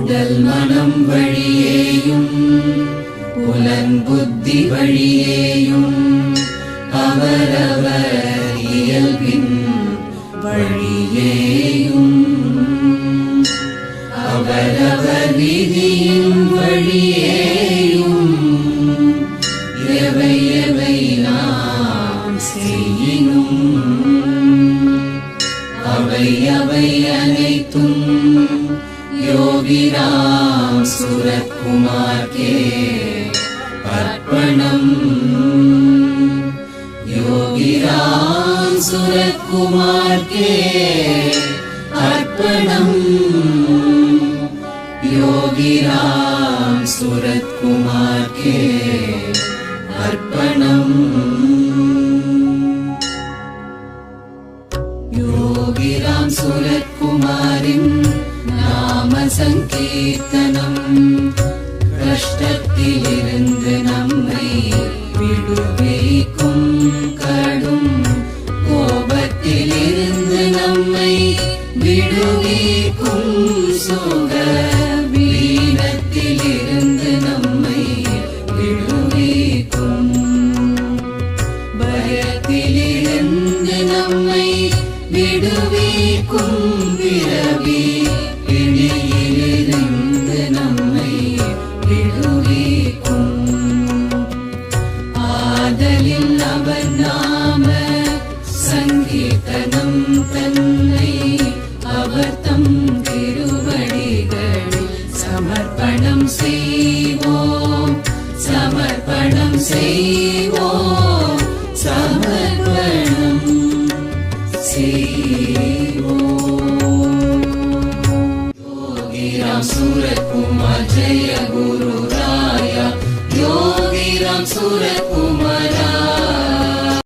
உடல் மனம் வழியேயும் புலன் புத்தி வழியேயும் அவரவர் இயல்பின் வழியேயும் அவரவர் விதியின் வழியேயும் எவை எவை நாம் செய்யினும் அவை அவை அனைத்தும் யோகிராம் சுரத்குமார்க்கே அர்ப்பணம். யோகிராம் சுரத்குமார்க்கே அர்ப்பணம். யோகிராம் சுரத்குமார்க்கே அர்ப்பணம். யோகிராம் சுரத்குமாரின் நாம சங்கீர்த்தனம் கஷ்டத்திலிருந்து நம்மை விடுவிக்கும். கடும் கோபத்திலிருந்து நம்மை விடுவிக்கும். சுக வீணத்திலிருந்து நம்மை விடுவிக்கும். பயத்திலிருந்து நம்மை விடுவிக்கும். பிறவி பிடியிலிருந்து நம்மை விடுவிக்கும். ஆதலில் அவர் நாம சங்கீர்த்தனம் தன்னை அவர் தம் திருவடிகளில் சமர்ப்பணம் செய்வோம். சமர்ப்பணம் செய்வோம். சமர்ப்பணம் योगिराम सूरत कुमार जय गुरु राया. योगिराम सूरत